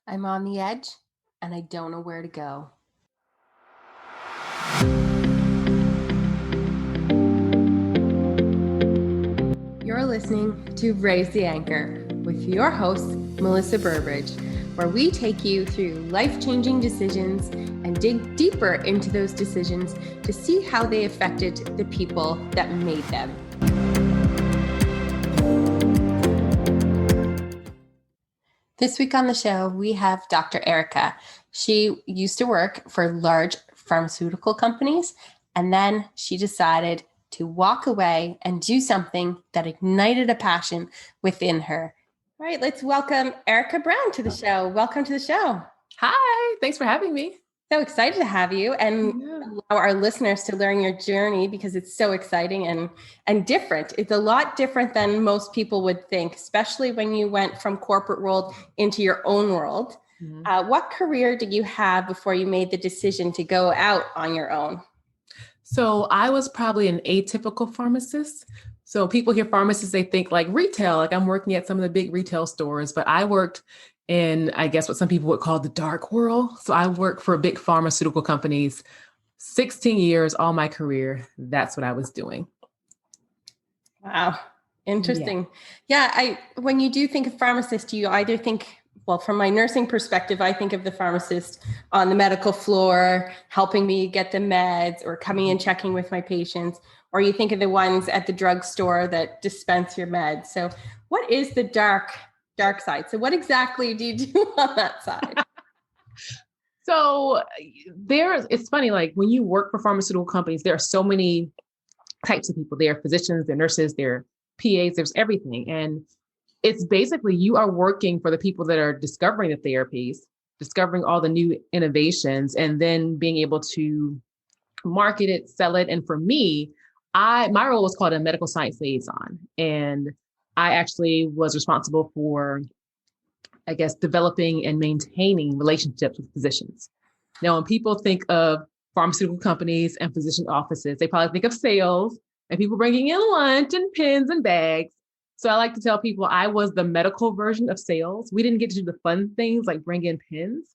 I'm on the edge and I don't know where to go. You're listening to Raise the Anchor with your host, Melissa Burbridge, where we take you through life-changing decisions and dig deeper into those decisions to see how they affected the people that made them. This week on the show, we have Dr. Erika. She used to work for large pharmaceutical companies, and then she decided to walk away and do something that ignited a passion within her. All right, let's welcome Erika Brown to the show. Welcome to the show. Hi, thanks for having me. So excited to have you and allow our listeners to learn your journey because it's so exciting and different. It's a lot different than most people would think, especially when you went from corporate world into your own world. Mm-hmm. What career did you have before you made the decision to go out on your own? So I was probably an atypical pharmacist. So people hear pharmacists, they think like retail, like I'm working at some of the big retail stores, but I worked in, I guess, what some people would call the dark world. So I worked for big pharmaceutical companies, 16 years, all my career. That's what I was doing. Wow. Interesting. Yeah. When you do think of pharmacist, you either think, well, from my nursing perspective, I think of the pharmacist on the medical floor, helping me get the meds or coming and checking with my patients, or you think of the ones at the drugstore that dispense your meds. So what is the dark side? So what exactly do you do on that side? So it's funny, like when you work for pharmaceutical companies, there are so many types of people. There are physicians, there are nurses, there are PAs, there's everything. And it's basically you are working for the people that are discovering the therapies, discovering all the new innovations, and then being able to market it, sell it. And for me, my role was called a medical science liaison. And I actually was responsible for, I guess, developing and maintaining relationships with physicians. Now, when people think of pharmaceutical companies and physician offices, they probably think of sales and people bringing in lunch and pens and bags. So I like to tell people I was the medical version of sales. We didn't get to do the fun things like bring in pens,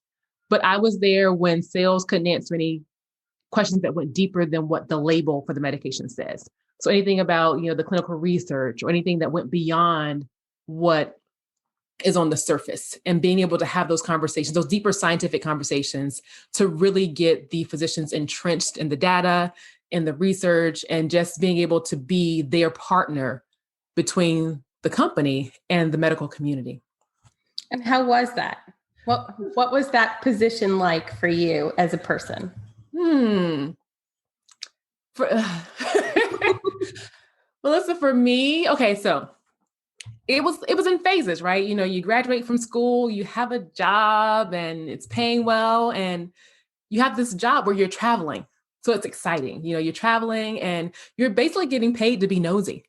but I was there when sales couldn't answer any questions that went deeper than what the label for the medication says. So anything about, the clinical research or anything that went beyond what is on the surface, and being able to have those conversations, those deeper scientific conversations to really get the physicians entrenched in the data, in the research, and just being able to be their partner between the company and the medical community. And how was that? What was that position like for you as a person? Melissa, for me, okay, so it was in phases, right? You graduate from school, you have a job and it's paying well, and you have this job where you're traveling. So it's exciting. You're traveling and you're basically getting paid to be nosy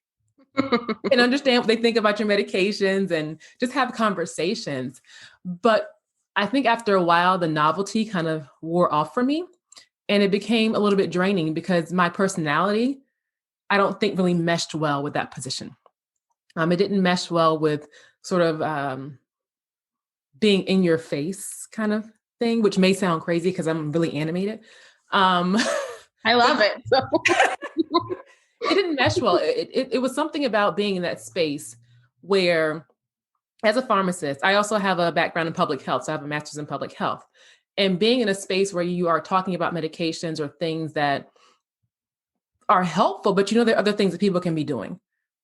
and understand what they think about your medications and just have conversations. But I think after a while, the novelty kind of wore off for me, and it became a little bit draining because my personality, I don't think really meshed well with that position. It didn't mesh well with sort of being in your face kind of thing, which may sound crazy because I'm really animated. I love it. So. It didn't mesh well. It was something about being in that space where, as a pharmacist, I also have a background in public health. So I have a master's in public health. And being in a space where you are talking about medications or things that are helpful, but there are other things that people can be doing.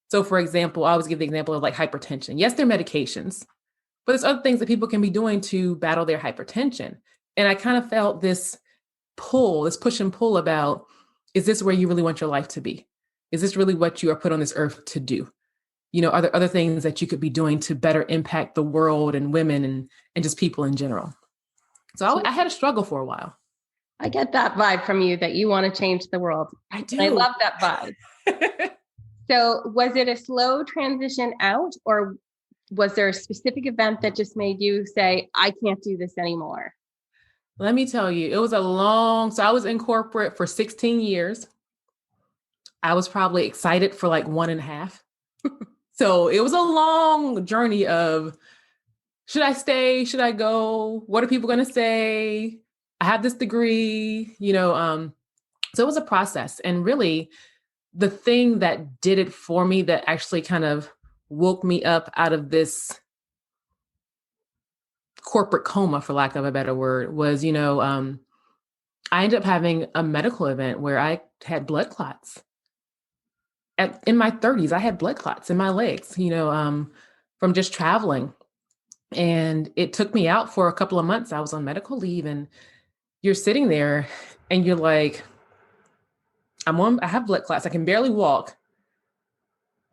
So for example, I always give the example of like hypertension. Yes, they're medications, but there's other things that people can be doing to battle their hypertension. And I kind of felt this push and pull about, is this where you really want your life to be? Is this really what you are put on this earth to do? Are there other things that you could be doing to better impact the world and women and just people in general? So I had a struggle for a while. I get that vibe from you that you want to change the world. I do. I love that vibe. So was it a slow transition out, or was there a specific event that just made you say, I can't do this anymore? Let me tell you, it was so I was in corporate for 16 years. I was probably excited for like 1.5. So it was a long journey of should I stay? Should I go? What are people going to say? I have this degree, so it was a process. And really, the thing that did it for me, that actually kind of woke me up out of this corporate coma, for lack of a better word, was, I ended up having a medical event where I had blood clots. In my 30s, I had blood clots in my legs, from just traveling. And it took me out for a couple of months. I was on medical leave, and you're sitting there and you're like, I have blood clots. I can barely walk.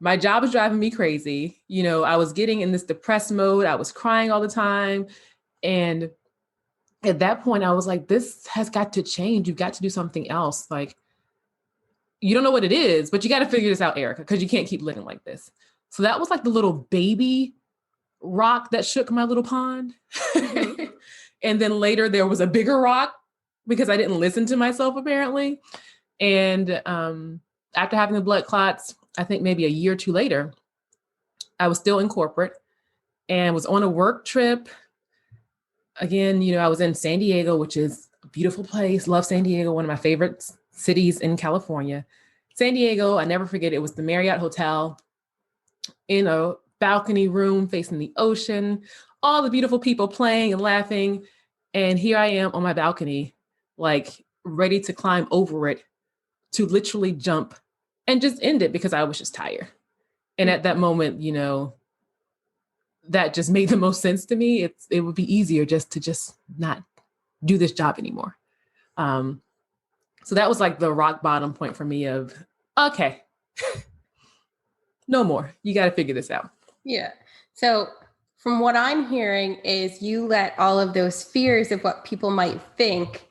My job is driving me crazy. I was getting in this depressed mode. I was crying all the time. And at that point, I was like, this has got to change. You've got to do something else. Like, you don't know what it is, but you got to figure this out, Erika, because you can't keep living like this. So that was like the little baby rock that shook my little pond. And then later there was a bigger rock because I didn't listen to myself, apparently. And after having the blood clots, I think maybe a year or two later, I was still in corporate and was on a work trip. Again, I was in San Diego, which is a beautiful place. Love San Diego, one of my favorite cities in California. San Diego, I never forget, it was the Marriott Hotel in a balcony room facing the ocean, all the beautiful people playing and laughing. And here I am on my balcony, like ready to climb over it, to literally jump and just end it because I was just tired. And at that moment, that just made the most sense to me. It would be easier to not do this job anymore. So that was like the rock bottom point for me of, okay, no more. You got to figure this out. Yeah. So from what I'm hearing is you let all of those fears of what people might think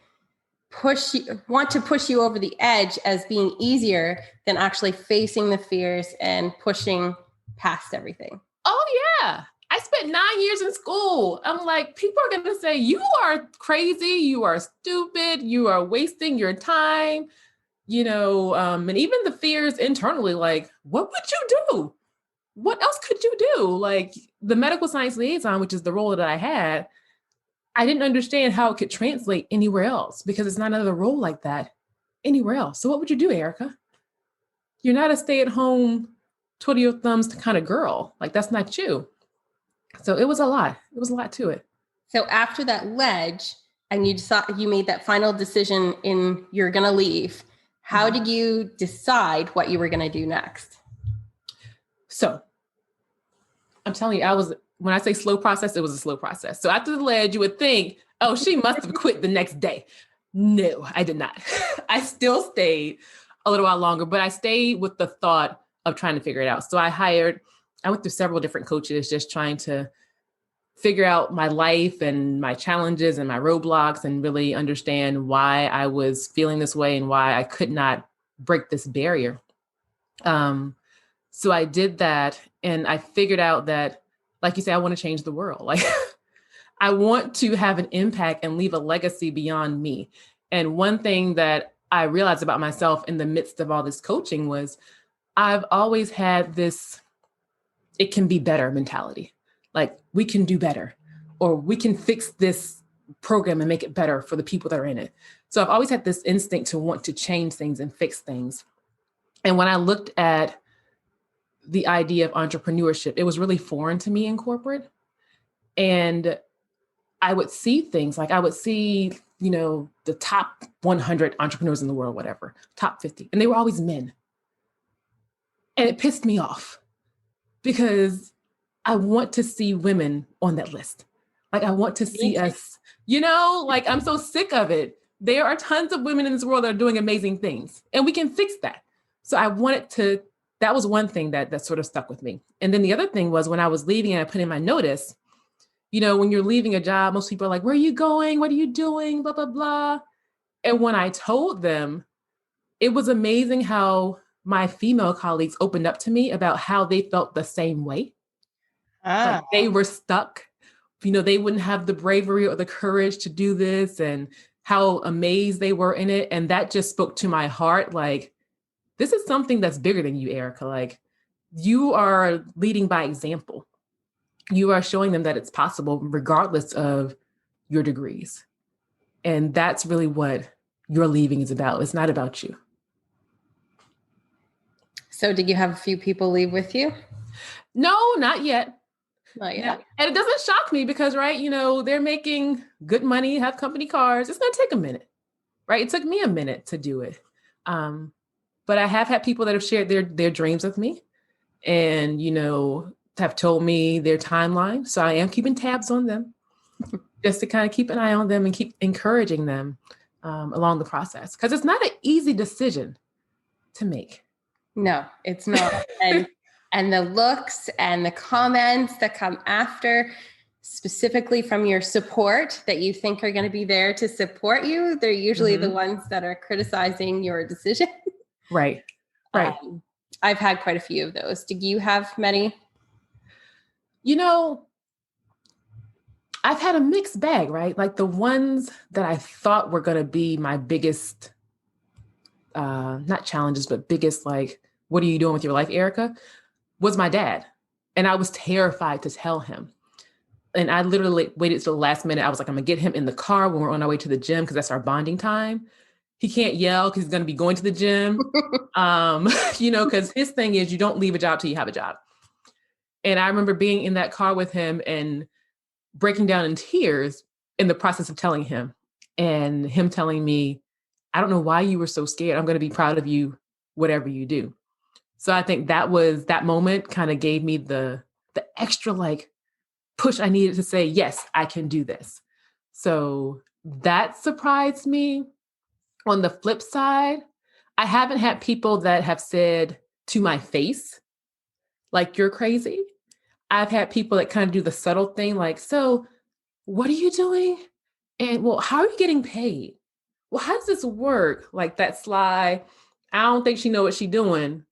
want to push you over the edge as being easier than actually facing the fears and pushing past everything. Oh, yeah. I spent 9 years in school. I'm like, people are going to say, you are crazy. You are stupid. You are wasting your time, and even the fears internally, like, what would you do? What else could you do? Like the medical science liaison, which is the role that I had, I didn't understand how it could translate anywhere else because it's not another role like that anywhere else. So what would you do, Erika? You're not a stay-at-home, twiddle your thumbs kind of girl. Like that's not you. So it was a lot. It was a lot to it. So after that ledge, and you made that final decision you're going to leave, how did you decide what you were going to do next? So I'm telling you, when I say slow process, it was a slow process. So after the ledge, you would think, oh, she must have quit the next day. No, I did not. I still stayed a little while longer, but I stayed with the thought of trying to figure it out. So I went through several different coaches, just trying to figure out my life and my challenges and my roadblocks and really understand why I was feeling this way and why I could not break this barrier. So I did that, and I figured out that, like you say, I want to change the world. Like I want to have an impact and leave a legacy beyond me. And one thing that I realized about myself in the midst of all this coaching was I've always had this, it can be better mentality. Like we can do better, or we can fix this program and make it better for the people that are in it. So I've always had this instinct to want to change things and fix things. And when I looked at the idea of entrepreneurship, it was really foreign to me in corporate. And I would see things like I would see, the top 100 entrepreneurs in the world, whatever, top 50, and they were always men. And it pissed me off because I want to see women on that list. Like I want to see us, like I'm so sick of it. There are tons of women in this world that are doing amazing things, and we can fix that. So I wanted to, that was one thing that sort of stuck with me. And then the other thing was when I was leaving and I put in my notice, when you're leaving a job, most people are like, where are you going? What are you doing? Blah, blah, blah. And when I told them, it was amazing how my female colleagues opened up to me about how they felt the same way. Like they were stuck. They wouldn't have the bravery or the courage to do this, and how amazed they were in it. And that just spoke to my heart. Like, this is something that's bigger than you, Erika. Like, you are leading by example. you are showing them that it's possible regardless of your degrees. And that's really what your leaving is about. It's not about you. So did you have a few people leave with you? No, not yet. Not yet. Yeah. And it doesn't shock me because, right, they're making good money, have company cars. It's going to take a minute, right? It took me a minute to do it. But I have had people that have shared their dreams with me and, have told me their timeline. So I am keeping tabs on them just to kind of keep an eye on them and keep encouraging them along the process. Because it's not an easy decision to make. No, it's not. And the looks and the comments that come after, specifically from your support that you think are going to be there to support you, they're usually the ones that are criticizing your decision. Right. I've had quite a few of those. Did you have many? I've had a mixed bag, right? Like the ones that I thought were going to be my biggest, not challenges, but biggest, like, what are you doing with your life, Erika? Was my dad. And I was terrified to tell him. And I literally waited till the last minute. I was like, I'm going to get him in the car when we're on our way to the gym because that's our bonding time. He can't yell because he's going to be going to the gym. Because his thing is you don't leave a job till you have a job. And I remember being in that car with him and breaking down in tears in the process of telling him, and him telling me, I don't know why you were so scared. I'm going to be proud of you, whatever you do. So I think that moment kind of gave me the extra like push I needed to say, yes, I can do this. So that surprised me. On the flip side, I haven't had people that have said to my face, like, you're crazy. I've had people that kind of do the subtle thing, like, so what are you doing? And well, how are you getting paid? Well, how does this work? Like that sly, I don't think she know what she's doing,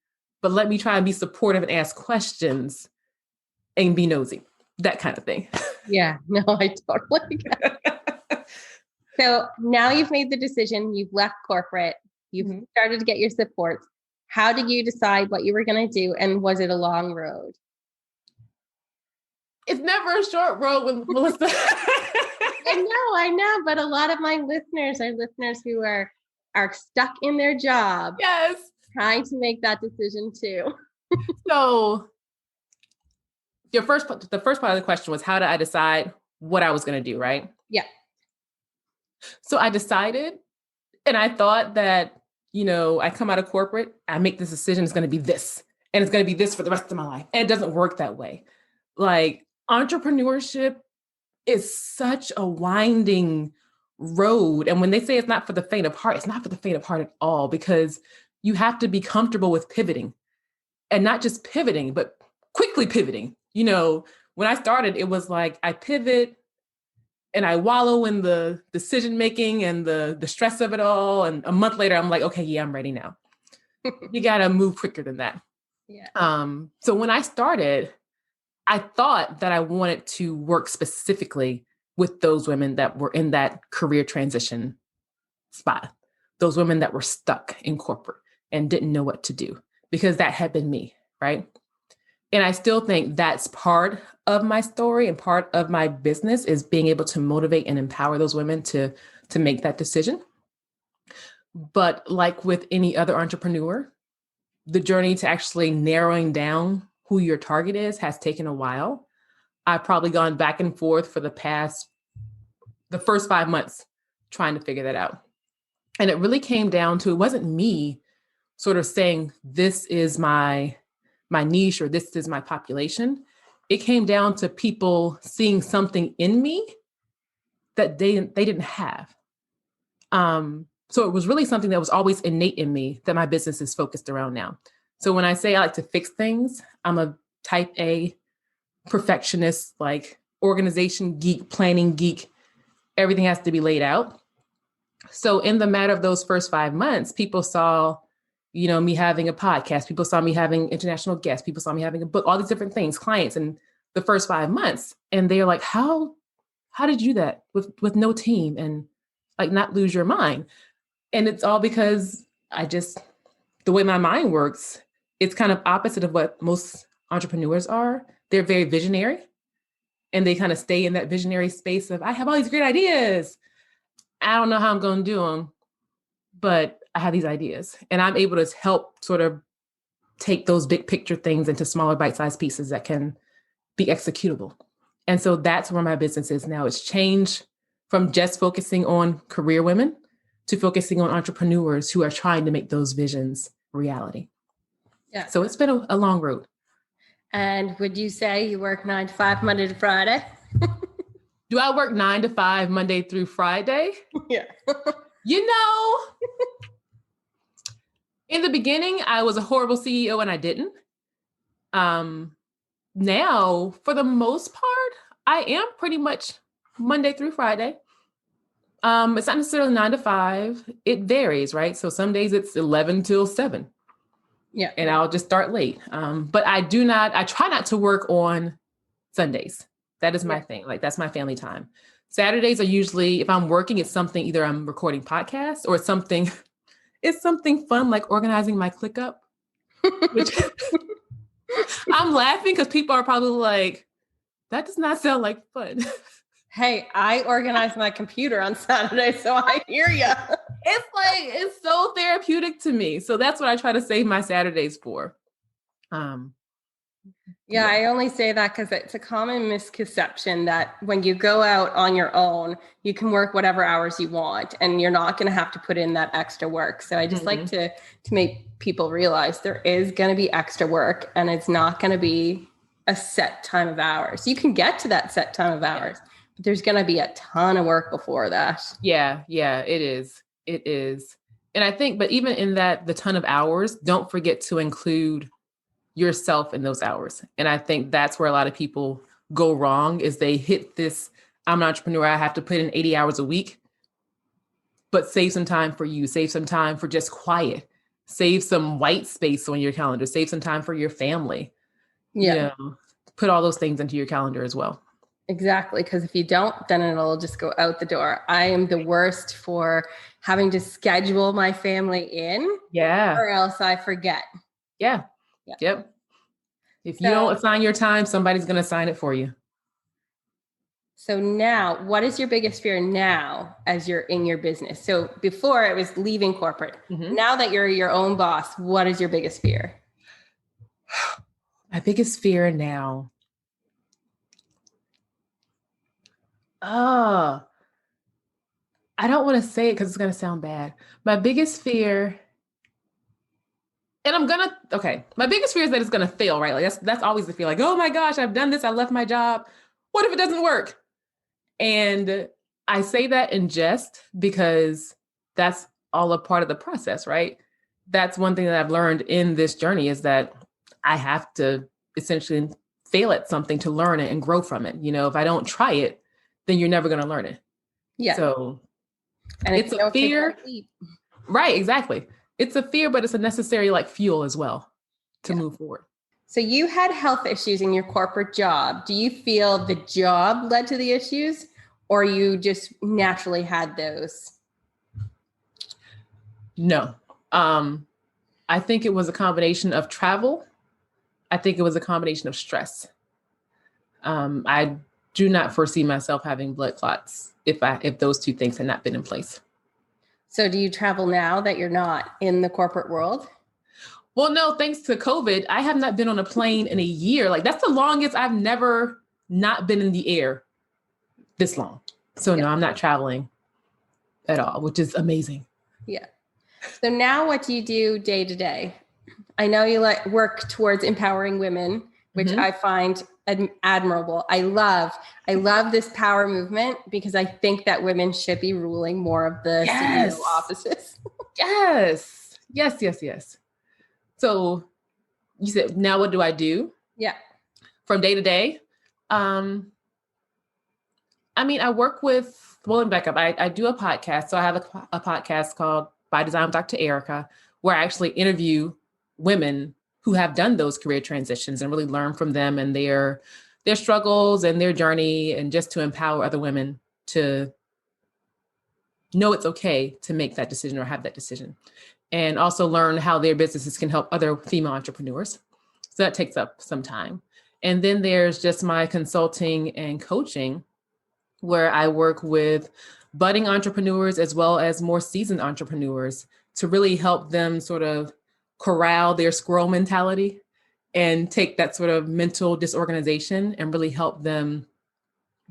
but let me try and be supportive and ask questions and be nosy, that kind of thing. Yeah, no, I totally get it. So now you've made the decision, you've left corporate, you've started to get your supports. How did you decide what you were going to do? And was it a long road? It's never a short road with Melissa. I know, but a lot of my listeners are listeners who are stuck in their job. Yes. Trying to make that decision too. So the first part of the question was, how did I decide what I was going to do, right? Yeah. So I decided, and I thought that, I come out of corporate, I make this decision, it's going to be this, and it's going to be this for the rest of my life. And it doesn't work that way. Like, entrepreneurship is such a winding road. And when they say it's not for the faint of heart, it's not for the faint of heart at all, because you have to be comfortable with pivoting, and not just pivoting, but quickly pivoting. When I started, it was like I pivot and I wallow in the decision making and the stress of it all. And a month later, I'm like, okay, yeah, I'm ready now. You got to move quicker than that. Yeah. So when I started, I thought that I wanted to work specifically with those women that were in that career transition spot, those women that were stuck in corporate and didn't know what to do, because that had been me, right? And I still think that's part of my story and part of my business, is being able to motivate and empower those women to make that decision. But like with any other entrepreneur, the journey to actually narrowing down who your target is has taken a while. I've probably gone back and forth for the first 5 months trying to figure that out. And it really came down to, it wasn't me sort of saying, this is my niche or this is my population. It came down to people seeing something in me that they didn't have. So it was really something that was always innate in me that my business is focused around now. So when I say I like to fix things, I'm a type A perfectionist, like organization geek, planning geek. Everything has to be laid out. So in the matter of those first 5 months, people saw, me having a podcast. People saw me having international guests. People saw me having a book, all these different things, clients in the first 5 months. And they're like, how did you do that with no team and like not lose your mind? And it's all because the way my mind works, it's kind of opposite of what most entrepreneurs are. They're very visionary. and they kind of stay in that visionary space of, I have all these great ideas. I don't know how I'm going to do them, but I have these ideas, and I'm able to help sort of take those big picture things into smaller bite-sized pieces that can be executable. And so that's where my business is now. It's changed from just focusing on career women to focusing on entrepreneurs who are trying to make those visions reality. Yeah. So it's been a long road. And would you say you work 9 to 5, Monday to Friday? Do I work 9 to 5, Monday through Friday? Yeah. You know, in the beginning, I was a horrible CEO and I didn't. Now, for the most part, I am pretty much Monday through Friday. It's not necessarily 9 to 5. It varies, right? So some days it's 11 till 7. Yeah. And I'll just start late. But I try not to work on Sundays. That is my thing. Like, that's my family time. Saturdays are usually, if I'm working, it's something, either I'm recording podcasts or it's something fun, like organizing my ClickUp, which I'm laughing because people are probably like, that does not sound like fun. Hey, I organize my computer on Saturday, so I hear you. It's so therapeutic to me. So that's what I try to save my Saturdays for. Yeah, I only say that because it's a common misconception that when you go out on your own, you can work whatever hours you want and you're not going to have to put in that extra work. So I just like to make people realize there is going to be extra work and it's not going to be a set time of hours. You can get to that set time of hours, but there's going to be a ton of work before that. Yeah, it is. It is. And I think, but even in that, the ton of hours, don't forget to include yourself in those hours. And I think that's where a lot of people go wrong, is they hit this, I'm an entrepreneur, I have to put in 80 hours a week, but save some time for you, save some time for just quiet, save some white space on your calendar, save some time for your family. Yeah. You know, put all those things into your calendar as well. Exactly. Because if you don't, then it'll just go out the door. I am the worst for having to schedule my family in. Yeah. Or else I forget. Yeah. Yep. If you don't assign your time, somebody's going to assign it for you. So now, what is your biggest fear now as you're in your business? So before it was leaving corporate. Mm-hmm. Now that you're your own boss, what is your biggest fear? My biggest fear now. I don't want to say it because it's going to sound bad. My biggest fear, and my biggest fear is that it's going to fail, right? Like that's always the fear, like, oh my gosh, I've done this. I left my job. What if it doesn't work? And I say that in jest because that's all a part of the process, right? That's one thing that I've learned in this journey, is that I have to essentially fail at something to learn it and grow from it. You know, if I don't try it, then you're never going to learn it. Yeah. So and it's a fear. Right, exactly. It's a fear, but it's a necessary fuel as well to move forward. So you had health issues in your corporate job. Do you feel the job led to the issues, or you just naturally had those? No. I think it was a combination of travel. I think it was a combination of stress. I do not foresee myself having blood clots if those two things had not been in place. So do you travel now that you're not in the corporate world? Well, no, thanks to COVID, I have not been on a plane in a year. That's the longest I've never not been in the air this long. So no, I'm not traveling at all, which is amazing. Yeah. So now what do you do day to day? I know you work towards empowering women, which I find admirable. I love this power movement because I think that women should be ruling more of the CEO offices. Yes. So you said, now what do I do? Yeah. From day to day? I work with, let me back up. I do a podcast. So I have a podcast called By Design with Dr.Erika, where I actually interview women who have done those career transitions and really learn from them and their struggles and their journey, and just to empower other women to know it's okay to make that decision or have that decision, and also learn how their businesses can help other female entrepreneurs. So that takes up some time. And then there's just my consulting and coaching, where I work with budding entrepreneurs as well as more seasoned entrepreneurs to really help them sort of corral their squirrel mentality and take that sort of mental disorganization and really help them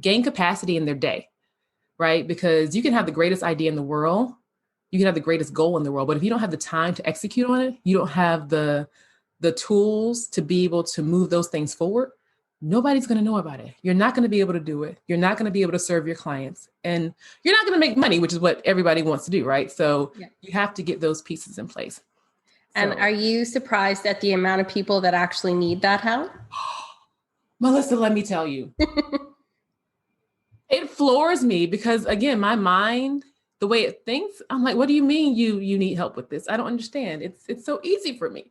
gain capacity in their day, right? Because you can have the greatest idea in the world, you can have the greatest goal in the world, but if you don't have the time to execute on it, you don't have the tools to be able to move those things forward, nobody's going to know about it. You're not going to be able to do it. You're not going to be able to serve your clients, and you're not going to make money, which is what everybody wants to do, right? So you have to get those pieces in place. And are you surprised at the amount of people that actually need that help? Melissa, let me tell you, it floors me because, again, my mind, the way it thinks, I'm like, what do you mean you need help with this? I don't understand. It's so easy for me.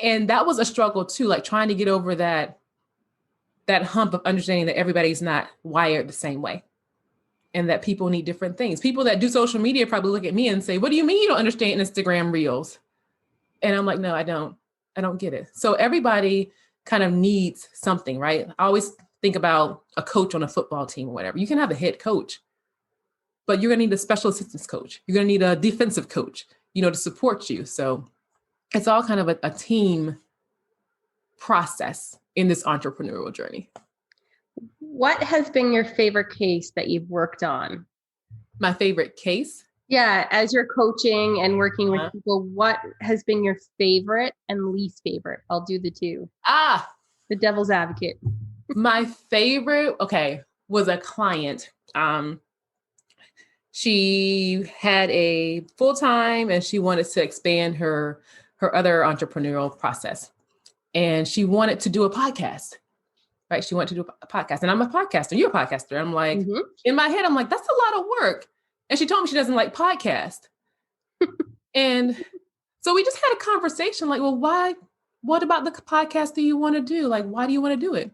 And that was a struggle too, like trying to get over that hump of understanding that everybody's not wired the same way and that people need different things. People that do social media probably look at me and say, what do you mean you don't understand Instagram Reels? And I'm like, no, I don't get it. So everybody kind of needs something, right? I always think about a coach on a football team or whatever. You can have a head coach, but you're going to need a special assistance coach. You're going to need a defensive coach, to support you. So it's all kind of a team process in this entrepreneurial journey. What has been your favorite case that you've worked on? My favorite case? Yeah, as you're coaching and working with people, what has been your favorite and least favorite? I'll do the two. The devil's advocate. My favorite, was a client. She had a full-time and she wanted to expand her other entrepreneurial process. And she wanted to do a podcast, right? She wanted to do a podcast. And I'm a podcaster. You're a podcaster. I'm like, in my head, I'm like, that's a lot of work. And she told me she doesn't like podcast. And so we just had a conversation like, well, what about the podcast do you want to do? Like, why do you want to do it?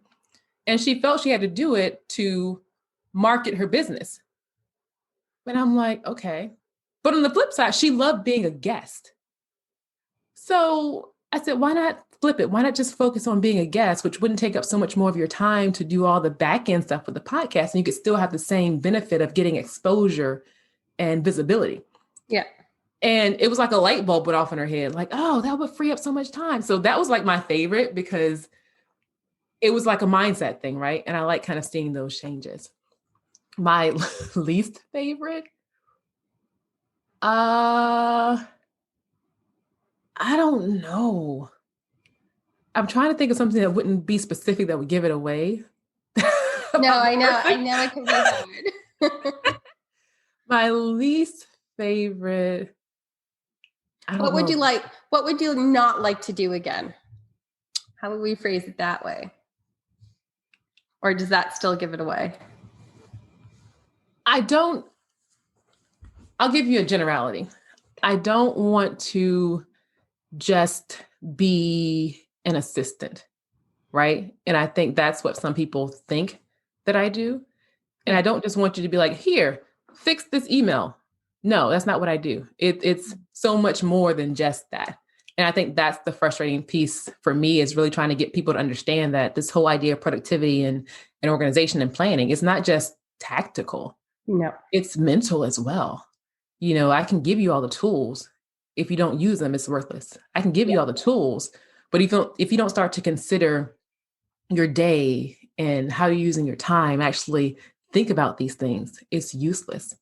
And she felt she had to do it to market her business. And I'm like, okay. But on the flip side, she loved being a guest. So I said, why not flip it? Why not just focus on being a guest, which wouldn't take up so much more of your time to do all the back end stuff with the podcast. And you could still have the same benefit of getting exposure and visibility. Yeah. And it was like a light bulb went off in her head, like, oh, that would free up so much time. So that was like my favorite because it was like a mindset thing, right? And I like kind of seeing those changes. My least favorite, I don't know. I'm trying to think of something that wouldn't be specific that would give it away. No, I know it can be hard. My least favorite. What would you not like to do again? How would we phrase it that way? Or does that still give it away? I'll give you a generality. I don't want to just be an assistant, right? And I think that's what some people think that I do. And I don't just want you to be like, here, fix this email. No, that's not what I do. It's so much more than just that. And I think that's the frustrating piece for me, is really trying to get people to understand that this whole idea of productivity and organization and planning is not just tactical. No, it's mental as well. I can give you all the tools. If you don't use them, it's worthless. I can give you all the tools, but if you don't start to consider your day and how you're using your time, actually think about these things, it's useless.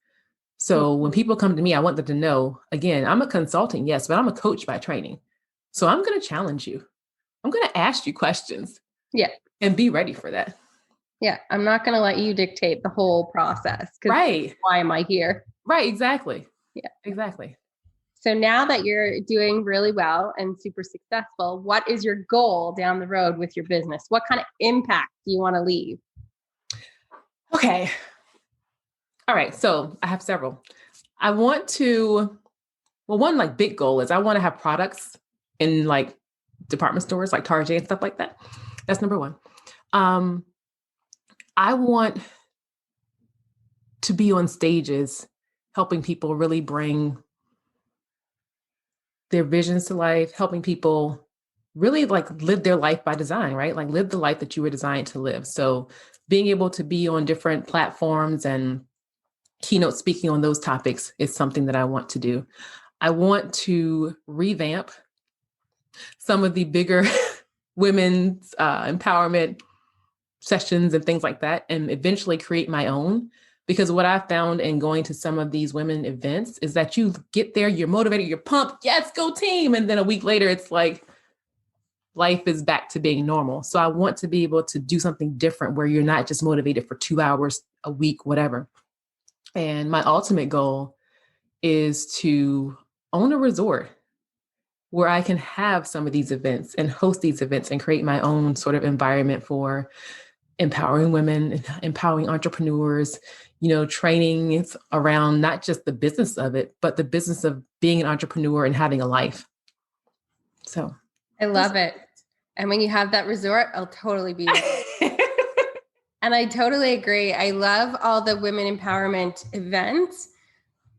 So when people come to me, I want them to know, again, I'm a consultant, yes, but I'm a coach by training. So I'm going to challenge you. I'm going to ask you questions. Yeah. And be ready for that. Yeah. I'm not going to let you dictate the whole process. Right. Why am I here? Right. Exactly. Yeah. Exactly. So now that you're doing really well and super successful, what is your goal down the road with your business? What kind of impact do you want to leave? Okay. All right. So I have several. I want to, one like big goal is I want to have products in like department stores like Target and stuff like that. That's number one. I want to be on stages helping people really bring their visions to life, helping people really like live their life by design, right? Like live the life that you were designed to live. So being able to be on different platforms and keynote speaking on those topics is something that I want to do. I want to revamp some of the bigger women's empowerment sessions and things like that, and eventually create my own. Because what I found in going to some of these women events is that you get there, you're motivated, you're pumped, yes, go team. And then a week later, it's like life is back to being normal. So I want to be able to do something different where you're not just motivated for 2 hours a week, whatever. And my ultimate goal is to own a resort where I can have some of these events and host these events and create my own sort of environment for empowering women, empowering entrepreneurs, training around not just the business of it, but the business of being an entrepreneur and having a life. So I love it. And when you have that resort, I'll totally be there. And I totally agree. I love all the women empowerment events,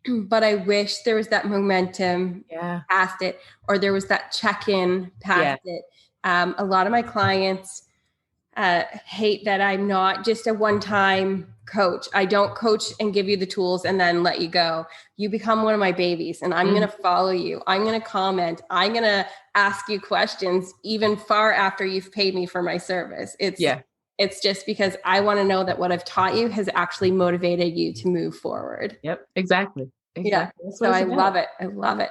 but I wish there was that momentum past it, or there was that check-in past it. A lot of my clients hate that I'm not just a one-time coach. I don't coach and give you the tools and then let you go. You become one of my babies, and I'm going to follow you. I'm going to comment. I'm going to ask you questions even far after you've paid me for my service. It's just because I want to know that what I've taught you has actually motivated you to move forward. Yep, exactly. Yeah. So I love it. I love it.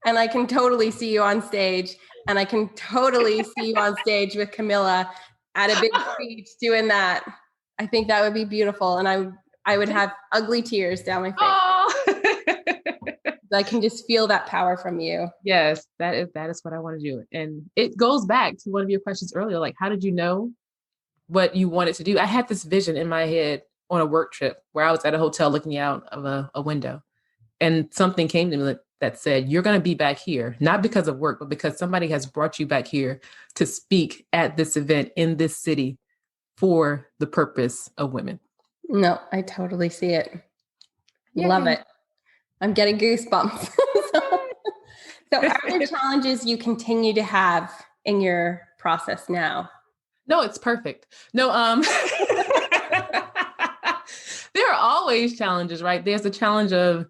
And I can totally see you on stage, and I can totally see you on stage with Camilla at a big speech doing that. I think that would be beautiful. And I would have ugly tears down my face. Oh. I can just feel that power from you. Yes, that is what I want to do. And it goes back to one of your questions earlier, like, how did you know what you wanted to do? I had this vision in my head on a work trip where I was at a hotel looking out of a window, and something came to me that said, you're going to be back here, not because of work, but because somebody has brought you back here to speak at this event in this city for the purpose of women. No, I totally see it. Love it. I'm getting goosebumps. So are there challenges you continue to have in your process now? No, it's perfect. No, there are always challenges, right? There's the challenge of,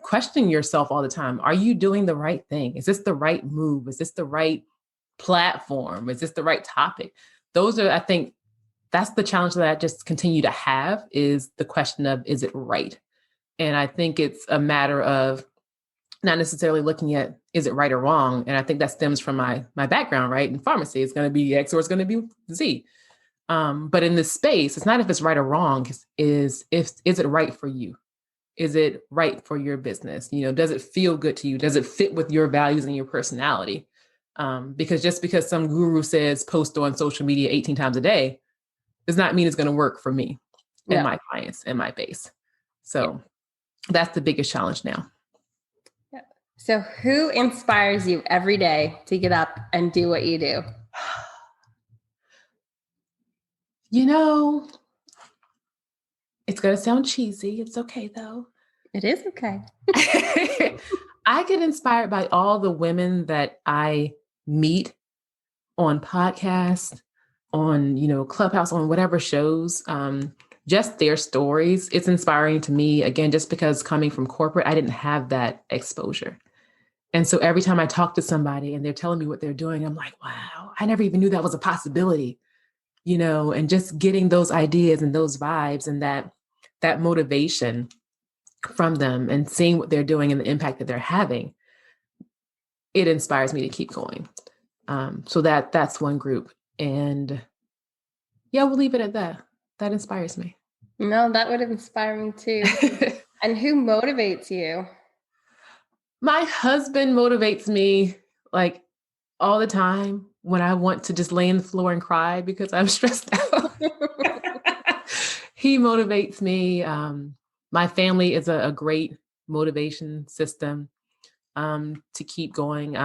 questioning yourself all the time. Are you doing the right thing? Is this the right move? Is this the right platform? Is this the right topic? I think that's the challenge that I just continue to have, is the question of, is it right? And I think it's a matter of not necessarily looking at, is it right or wrong? And I think that stems from my background, right? In pharmacy, it's going to be X or it's going to be Z. But in this space, it's not if it's right or wrong, is it right for you? Is it right for your business? Does it feel good to you? Does it fit with your values and your personality? Because just because some guru says post on social media 18 times a day does not mean it's going to work for me and my clients and my base. So that's the biggest challenge now. Yeah. So who inspires you every day to get up and do what you do? It's going to sound cheesy. It's okay, though. It is okay. I get inspired by all the women that I meet on podcasts, on, Clubhouse, on whatever shows, just their stories. It's inspiring to me, again, just because coming from corporate, I didn't have that exposure. And so every time I talk to somebody and they're telling me what they're doing, I'm like, wow, I never even knew that was a possibility, and just getting those ideas and those vibes and that motivation from them and seeing what they're doing and the impact that they're having, it inspires me to keep going. So that's one group. And we'll leave it at that. That inspires me. No, that would inspire me too. And who motivates you? My husband motivates me like all the time when I want to just lay on the floor and cry because I'm stressed out. He motivates me. My family is a great motivation system to keep going.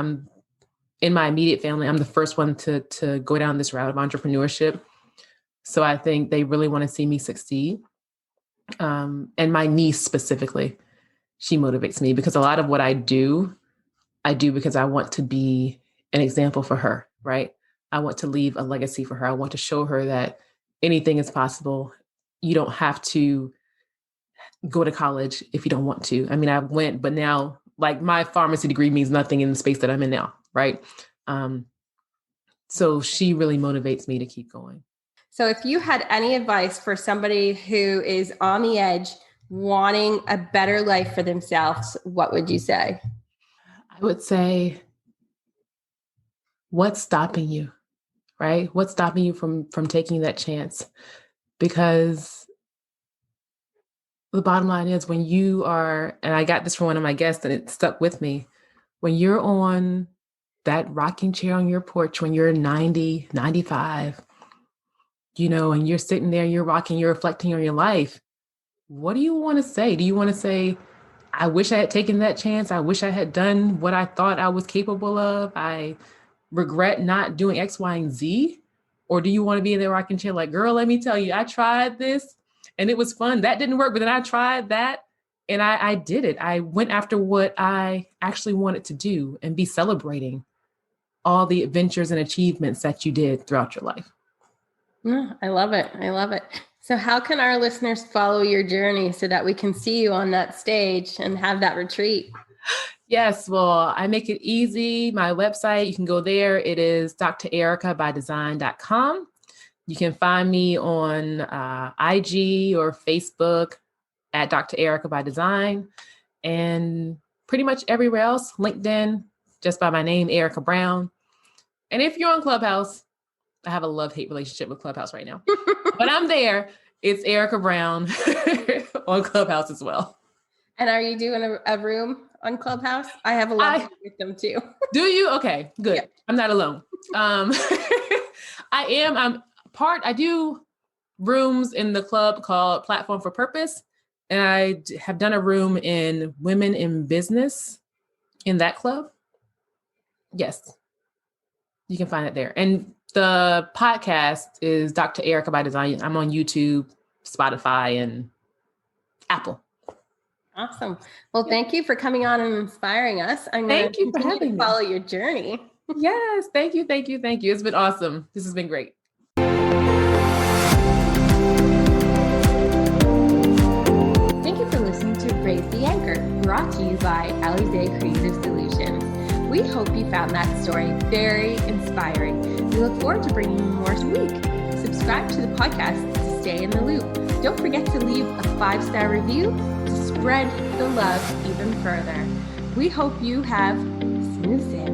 In my immediate family, I'm the first one to go down this route of entrepreneurship. So I think they really want to see me succeed. And my niece specifically, she motivates me because a lot of what I do because I want to be an example for her, right? I want to leave a legacy for her. I want to show her that anything is possible. You don't have to go to college if you don't want to. I mean, I went, but now like my pharmacy degree means nothing in the space that I'm in now, right? So she really motivates me to keep going. So if you had any advice for somebody who is on the edge, wanting a better life for themselves, what would you say? I would say, what's stopping you, right? What's stopping you from taking that chance? Because the bottom line is when you are, and I got this from one of my guests and it stuck with me, when you're on that rocking chair on your porch, when you're 90, 95, and you're sitting there, you're rocking, you're reflecting on your life, what do you want to say? Do you want to say, I wish I had taken that chance. I wish I had done what I thought I was capable of. I regret not doing X, Y, and Z. Or do you want to be in the rocking chair like, girl, let me tell you, I tried this and it was fun. That didn't work, but then I tried that and I did it. I went after what I actually wanted to do and be celebrating all the adventures and achievements that you did throughout your life. I love it. I love it. So how can our listeners follow your journey so that we can see you on that stage and have that retreat? Yes, well, I make it easy. My website, you can go there. It is drerikabydesign.com. You can find me on IG or Facebook at Dr. Erika by Design, and pretty much everywhere else, LinkedIn, just by my name, Erika Brown. And if you're on Clubhouse, I have a love-hate relationship with Clubhouse right now, but I'm there. It's Erika Brown on Clubhouse as well. And are you doing a room on Clubhouse? I have a lot with them too. Do you? Okay, good. Yeah. I'm not alone. I do rooms in the club called Platform for Purpose. And I have done a room in Women in Business in that club. Yes. You can find it there. And the podcast is Dr. Erika by Design. I'm on YouTube, Spotify, and Apple. Awesome. Well, thank you for coming on and inspiring us. I'm going to continue to follow your journey. Yes. Thank you. Thank you. Thank you. It's been awesome. This has been great. Thank you for listening to Raise the Anchor, brought to you by Alize Creative Solutions. We hope you found that story very inspiring. We look forward to bringing you more week. Subscribe to the podcast to stay in the loop. Don't forget to leave a 5-star review to spread the love even further. We hope you have smooth sailing.